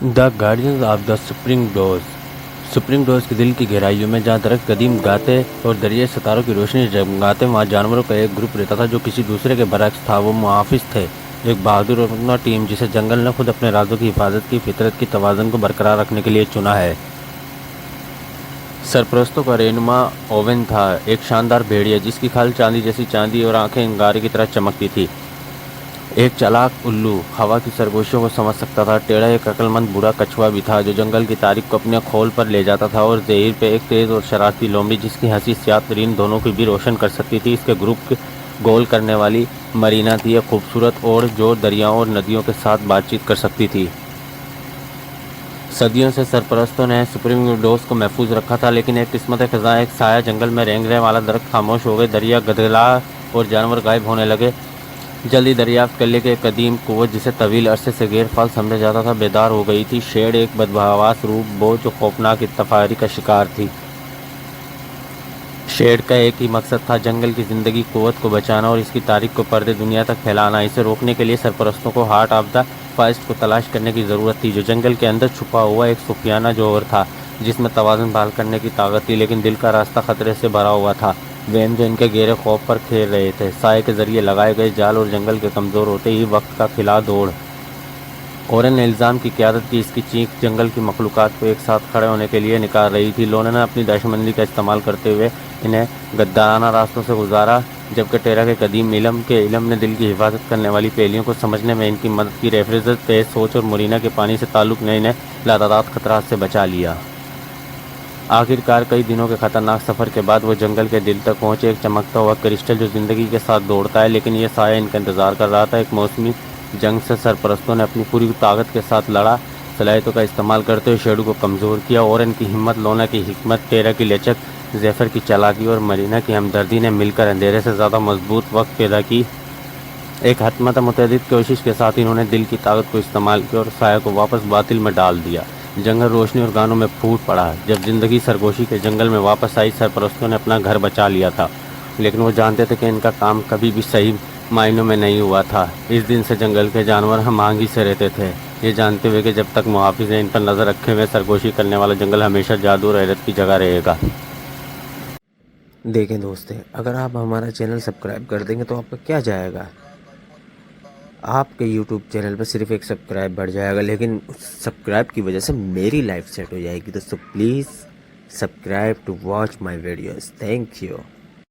The guardians of the spring ڈوز کے دل کی گہرائیوں میں جہاں درخت قدیم گاتے اور دریائے ستاروں کی روشنی جگمگاتے، وہاں جانوروں کا ایک گروپ رہتا تھا جو کسی دوسرے کے برعکس تھا۔ وہ محافظ تھے، ایک بہادر اور متنوع ٹیم جسے جنگل نے خود اپنے رازوں کی حفاظت کی، فطرت کی توازن کو برقرار رکھنے کے لیے چنا ہے۔ سرپرستوں کا رہنما اوون تھا، ایک شاندار بھیڑیا جس کی کھال چاندی جیسی چاندی اور آنکھیں انگارے کی طرح چمکتی تھی۔ ایک چالاک الو ہوا کی سرگوشیوں کو سمجھ سکتا تھا۔ ٹیڑھا ایک عقلمند بوڑھا کچھوا بھی تھا جو جنگل کی تاریخ کو اپنے کھول پر لے جاتا تھا، اور زہیر پہ ایک تیز اور شرارتی لومڑی جس کی ہنسی سیاہ ترین دونوں کو بھی روشن کر سکتی تھی۔ اس کے گروپ کی گول کرنے والی مرینا تھی، ایک خوبصورت اور جو دریاؤں اور ندیوں کے ساتھ بات چیت کر سکتی تھی۔ صدیوں سے سرپرستوں نے سپرنگ ڈوز کو محفوظ رکھا تھا، لیکن ایک قسمت خزاں، ایک سایہ جنگل میں رینگنے والا درخت خاموش ہو گئے، دریا گدگلا اور جانور غائب ہونے لگے۔ جلدی دریافت کر لے کہ ایک قدیم قوت جسے طویل عرصے سے غیر فعال سمجھا جاتا تھا بیدار ہو گئی تھی۔ شیڈ، ایک بدحواس روح بو جو خوفناک اتفاقی کا شکار تھی۔ شیڈ کا ایک ہی مقصد تھا، جنگل کی زندگی قوت کو بچانا اور اس کی تاریخ کو پردے دنیا تک پھیلانا۔ اسے روکنے کے لیے سرپرستوں کو ہارٹ آف دا فارسٹ کو تلاش کرنے کی ضرورت تھی، جو جنگل کے اندر چھپا ہوا ایک صوفیانہ جوہر تھا جس میں توازن بحال کرنے کی طاقت تھی، لیکن دل کا راستہ خطرے سے بھرا ہوا تھا۔ ویم جو ان کے گہرے خوف پر کھیل رہے تھے، سائے کے ذریعے لگائے گئے جال اور جنگل کے کمزور ہوتے ہی وقت کا کھلا دوڑ۔ اورن نے الزام کی قیادت کی، اس کی چیخ جنگل کی مخلوقات کو ایک ساتھ کھڑے ہونے کے لیے نکال رہی تھی۔ لونا نے اپنی دہشتمندی کا استعمال کرتے ہوئے انہیں غدارانہ راستوں سے گزارا، جبکہ ٹیرا کے قدیم علم نے دل کی حفاظت کرنے والی پہیلیوں کو سمجھنے میں ان کی مدد کی۔ ریفریجریٹر، تیز سوچ اور مرینا کے پانی سے تعلق نے انہیں لاتعداد خطرات سے بچا لیا۔ آخرکار کئی دنوں کے خطرناک سفر کے بعد وہ جنگل کے دل تک پہنچے، ایک چمکتا ہوا کرسٹل جو زندگی کے ساتھ دوڑتا ہے، لیکن یہ سایہ ان کا انتظار کر رہا تھا۔ ایک موسمی جنگ سے سرپرستوں نے اپنی پوری طاقت کے ساتھ لڑا، صلاحیتوں کا استعمال کرتے ہوئے شیڈو کو کمزور کیا۔ اورن کی ہمت، لونا کی حکمت، ٹیرا کی لچک، زیفر کی چالاکی اور مرینا کی ہمدردی نے مل کر اندھیرے سے زیادہ مضبوط وقت پیدا کی۔ ایک حکمت متعدد کوشش کے ساتھ انہوں نے دل کی طاقت کو استعمال کیا اور سایہ کو واپس باطل میں ڈال دیا۔ جنگل روشنی اور گانوں میں پھوٹ پڑا۔ جب زندگی سرگوشی کے جنگل میں واپس آئی، سرپرستوں نے اپنا گھر بچا لیا تھا، لیکن وہ جانتے تھے کہ ان کا کام کبھی بھی صحیح معنوں میں نہیں ہوا تھا۔ اس دن سے جنگل کے جانور ہم آہنگی سے رہتے تھے، یہ جانتے ہوئے کہ جب تک محافظ ہیں ان پر نظر رکھے ہوئے سرگوشی کرنے والا جنگل ہمیشہ جادو اور حیرت کی جگہ رہے گا۔ دیکھیں دوستیں، اگر آپ ہمارا چینل سبسکرائب کر دیں گے تو آپ کا کیا جائے گا؟ آپ کے یوٹیوب چینل پہ صرف ایک سبسکرائب بڑھ جائے گا، لیکن سبسکرائب کی وجہ سے میری لائف سیٹ ہو جائے گی۔ تو please subscribe to watch my videos. Thank you.